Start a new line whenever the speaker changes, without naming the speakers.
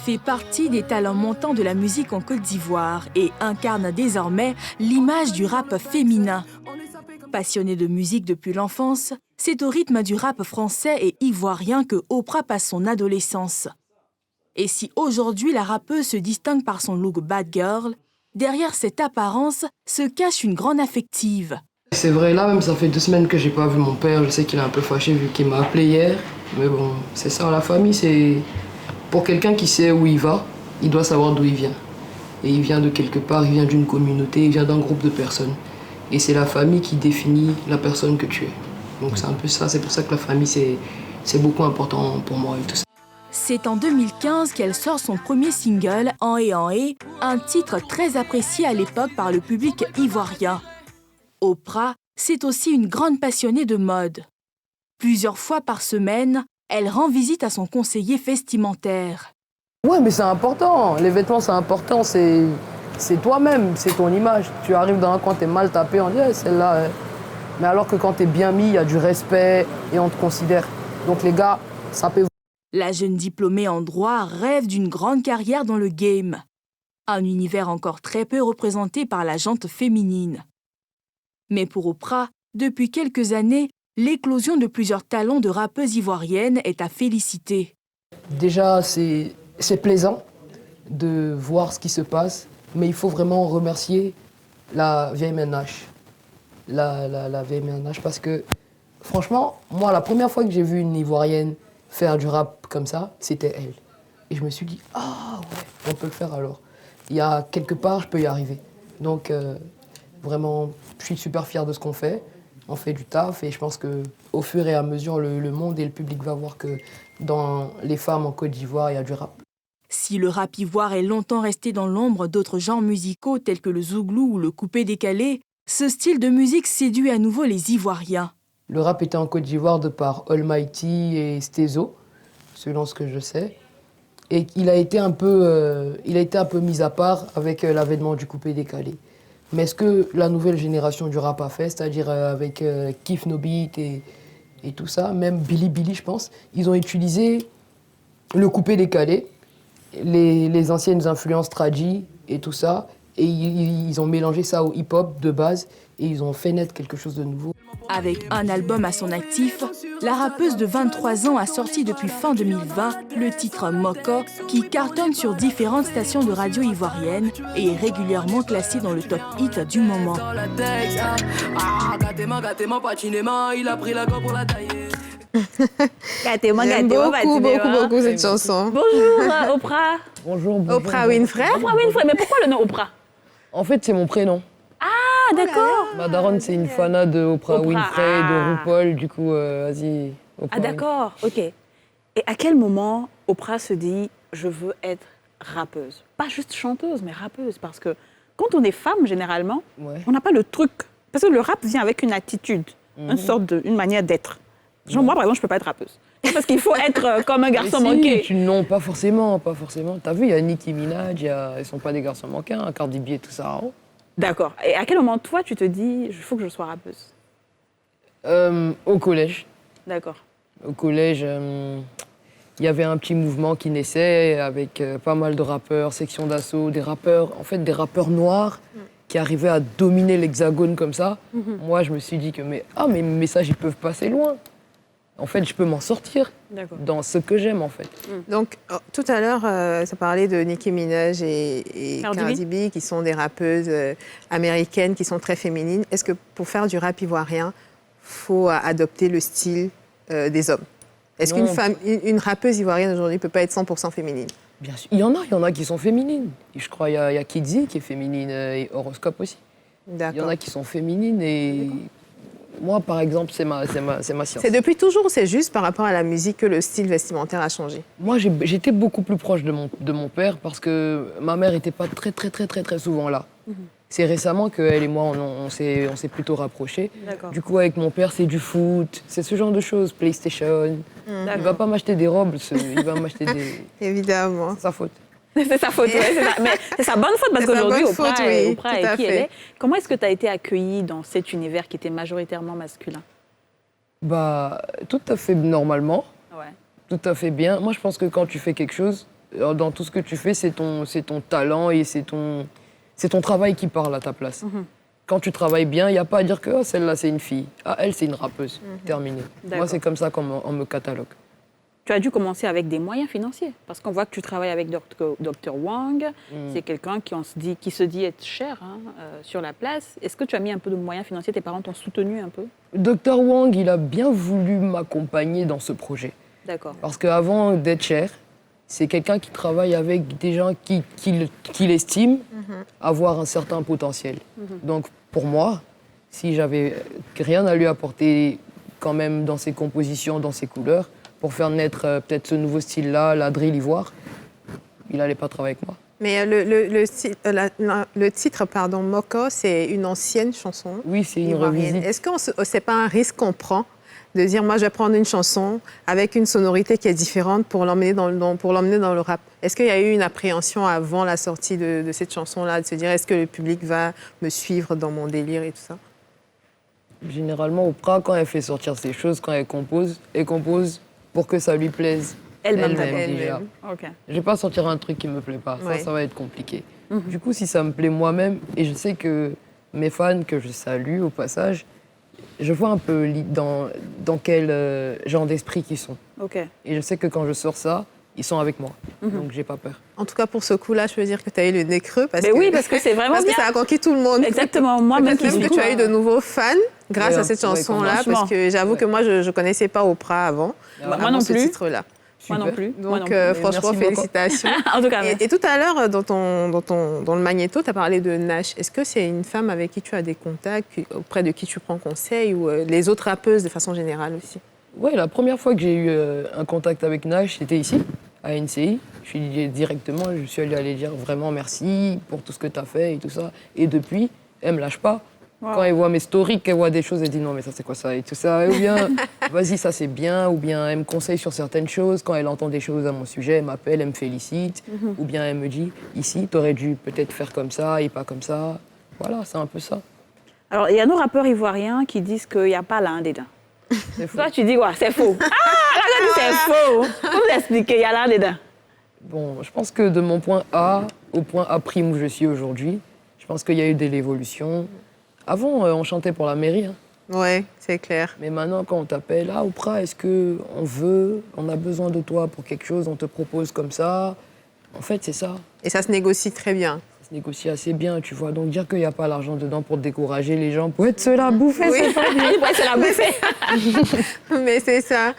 fait partie des talents montants de la musique en Côte d'Ivoire et incarne désormais l'image du rap féminin. Passionnée de musique depuis l'enfance, c'est au rythme du rap français et ivoirien que Oprah passe son adolescence. Et si aujourd'hui la rappeuse se distingue par son look bad girl, derrière cette apparence se cache une grande affective.
C'est vrai, là même ça fait 2 semaines que j'ai pas vu mon père, je sais qu'il est un peu fâché vu qu'il m'a appelé hier. Mais bon, c'est ça, la famille, c'est... Pour quelqu'un qui sait où il va, il doit savoir d'où il vient. Et il vient de quelque part, il vient d'une communauté, il vient d'un groupe de personnes. Et c'est la famille qui définit la personne que tu es. Donc c'est un peu ça, c'est pour ça que la famille c'est beaucoup important pour moi et tout ça.
C'est en 2015 qu'elle sort son premier single, En et, un titre très apprécié à l'époque par le public ivoirien. Oprah, c'est aussi une grande passionnée de mode. Plusieurs fois par semaine, elle rend visite à son conseiller vestimentaire.
Ouais, mais c'est important, les vêtements c'est important, c'est toi-même, c'est ton image. Tu arrives dans un coin, t'es mal tapé, on dit hey, celle-là. Mais alors que quand t'es bien mis, il y a du respect et on te considère. Donc les gars, ça peut...
La jeune diplômée en droit rêve d'une grande carrière dans le game. Un univers encore très peu représenté par la gente féminine. Mais pour Oprah, depuis quelques années, l'éclosion de plusieurs talents de rappeuses ivoiriennes est à féliciter.
Déjà, c'est plaisant de voir ce qui se passe, mais il faut vraiment remercier la vieille ménage. La vieille ménage, parce que franchement, moi, la première fois que j'ai vu une Ivoirienne faire du rap comme ça, c'était elle. Et je me suis dit, ah ouais, on peut le faire alors. Il y a quelque part, je peux y arriver. Donc, vraiment, je suis super fier de ce qu'on fait. On fait du taf et je pense qu'au fur et à mesure, le monde et le public va voir que dans les femmes en Côte d'Ivoire, il y a du rap.
Si le rap ivoire est longtemps resté dans l'ombre d'autres genres musicaux tels que le zouglou ou le coupé-décalé, ce style de musique séduit à nouveau les Ivoiriens.
Le rap était en Côte d'Ivoire de par Almighty et Stezo, selon ce que je sais. Et il a été un peu mis à part avec l'avènement du coupé-décalé. Mais ce que la nouvelle génération du rap a fait, c'est-à-dire avec Kif No Beat et tout ça, même Billy Billy, je pense, ils ont utilisé le coupé-décalé, les anciennes influences tradi et tout ça, et ils ont mélangé ça au hip-hop de base et ils ont fait naître quelque chose de nouveau.
Avec un album à son actif, la rappeuse de 23 ans a sorti depuis fin 2020 le titre Moko, qui cartonne sur différentes stations de radio ivoiriennes et est régulièrement classé dans le top hit du moment.
J'aime beaucoup cette chanson.
Bonjour Oprah.
Bonjour.
Oprah Winfrey.
Oprah Winfrey, mais pourquoi le nom Oprah?
En fait, c'est mon prénom.
Ah, d'accord.
Ma daronne, c'est une fana de Oprah Winfrey, de
ah.
RuPaul, du coup, vas-y. Oprah
Ah, d'accord, ok. Et à quel moment Oprah se dit « je veux être rappeuse » Pas juste chanteuse, mais rappeuse, parce que quand on est femme, généralement,
Ouais.
on n'a pas le truc. Parce que le rap vient avec une attitude, une manière d'être. Genre, moi, par exemple, je ne peux pas être rappeuse. Parce qu'il faut être comme un garçon manqué.
Non, pas forcément. T'as vu, il y a Nicki Minaj, ils sont pas des garçons manqués, hein, Cardi B et tout ça. Hein.
D'accord. Et à quel moment, toi, tu te dis « il faut que je sois rappeuse »
Au collège.
D'accord.
Au collège, il y avait un petit mouvement qui naissait avec pas mal de rappeurs, section d'assaut, des rappeurs noirs qui arrivaient à dominer l'hexagone comme ça. Moi, je me suis dit que mes messages, ils peuvent passer loin. En fait, je peux m'en sortir dans ce que j'aime, en fait.
Donc, tout à l'heure, ça parlait de Nicki Minaj et Cardi B, qui sont des rappeuses américaines, qui sont très féminines. Est-ce que pour faire du rap ivoirien, il faut adopter le style des hommes? Est-ce qu'une rappeuse ivoirienne aujourd'hui ne peut pas être 100% féminine?
Bien sûr. Il y en a qui sont féminines. Je crois qu'il y a Kidzi qui est féminine et Horoscope aussi. Il y en a qui sont féminines et... Moi, par exemple, c'est ma science.
C'est depuis toujours ou c'est juste par rapport à la musique que le style vestimentaire a changé? Moi,
j'étais beaucoup plus proche de mon père parce que ma mère n'était pas très souvent là. C'est récemment qu'elle et moi, on s'est plutôt rapprochés. Du coup, avec mon père, c'est du foot, c'est ce genre de choses, PlayStation. Il ne va pas m'acheter des robes, il va m'acheter des...
Évidemment.
C'est sa faute.
C'est sa faute, ouais, c'est ça. Mais c'est sa bonne faute parce qu'aujourd'hui, Oprah est qui elle est. Comment est-ce que tu as été accueillie dans cet univers qui était majoritairement masculin?
Tout à fait normalement,
Ouais.
tout à fait bien. Moi, je pense que quand tu fais quelque chose, Dans tout ce que tu fais, c'est ton talent et c'est ton travail qui parle à ta place. Quand tu travailles bien, il n'y a pas à dire que celle-là, c'est une fille. Ah, elle, c'est une rappeuse. Terminé. Moi, c'est comme ça qu'on me catalogue.
Tu as dû commencer avec des moyens financiers, parce qu'on voit que tu travailles avec Dr Wang. C'est quelqu'un qui se dit être cher sur la place. Est-ce que tu as mis un peu de moyens financiers? Tes parents t'ont soutenu un peu?
Dr Wang, il a bien voulu m'accompagner dans ce projet.
D'accord.
Parce qu'avant d'être cher, c'est quelqu'un qui travaille avec des gens qui l'estiment avoir un certain potentiel. Donc, pour moi, si j'avais rien à lui apporter quand même dans ses compositions, dans ses couleurs, pour faire naître peut-être ce nouveau style-là, la drill ivoire, il n'allait pas travailler avec moi.
Mais le titre, Moko, c'est une ancienne chanson.
Oui, c'est une
ivoirienne.
revisite.
Est-ce que c'est pas un risque qu'on prend de dire, moi, je vais prendre une chanson avec une sonorité qui est différente pour l'emmener dans le rap? Est-ce qu'il y a eu une appréhension avant la sortie de cette chanson-là, de se dire, est-ce que le public va me suivre dans mon délire et tout ça?
Généralement, Oprah, quand elle fait sortir ses choses, quand elle compose pour que ça lui plaise.
Elle-même
déjà.
Ok.
Je vais pas sortir un truc qui me plaît pas. Ça va être compliqué. Du coup, si ça me plaît moi-même, et je sais que mes fans, que je salue au passage, je vois un peu dans quel genre d'esprit qu'ils sont.
Okay.
Et je sais que quand je sors ça, ils sont avec moi. Donc, j'ai pas peur.
En tout cas, pour ce coup-là, je peux dire que tu as eu le nez creux.
Oui, parce que c'est vraiment
parce
bien.
que ça a conquis tout le monde.
Exactement. Moi-même
que tu as eu de nouveaux fans grâce à cette chanson-là. Parce que j'avoue que moi, je ne connaissais pas Oprah avant.
Moi non
ce
plus.
titre-là.
Moi non plus.
Donc, franchement, félicitations.
En tout cas,
et tout à l'heure, dans le magnéto, tu as parlé de Nash. Est-ce que c'est une femme avec qui tu as des contacts, auprès de qui tu prends conseil, ou les autres rappeuses de façon générale aussi?
Oui, la première fois que j'ai eu un contact avec Nash, c'était ici, à NCI. Je suis allé lui dire vraiment merci pour tout ce que tu as fait et tout ça. Et depuis, elle ne me lâche pas. Wow. Quand elle voit mes stories, qu'elle voit des choses, elle dit non, mais ça, c'est quoi ça et tout ça. Ou bien, vas-y, ça, c'est bien. Ou bien, elle me conseille sur certaines choses. Quand elle entend des choses à mon sujet, elle m'appelle, elle me félicite. Ou bien, elle me dit ici, tu aurais dû peut-être faire comme ça et pas comme ça. Voilà, c'est un peu ça.
Alors, il y a nos rappeurs ivoiriens qui disent qu'il n'y a pas l'un dedans.
C'est faux.
Toi, tu dis, ouais, c'est faux. C'est faux. Comment vous expliquer, il y a l'un dedans?
Bon, je pense que de mon point A au point A' où je suis aujourd'hui, je pense qu'il y a eu de l'évolution. Avant, on chantait pour la mairie.
Oui, c'est clair.
Mais maintenant, quand on t'appelle, Oprah, est-ce qu'on a besoin de toi pour quelque chose, on te propose comme ça. En fait, c'est ça.
Et ça se négocie très bien.
Ça se négocie assez bien, tu vois. Donc, dire qu'il n'y a pas l'argent dedans pour décourager les gens, pour être se la bouffer,
oui.
c'est pas bien.
Pour être se la bouffer.
Mais c'est ça.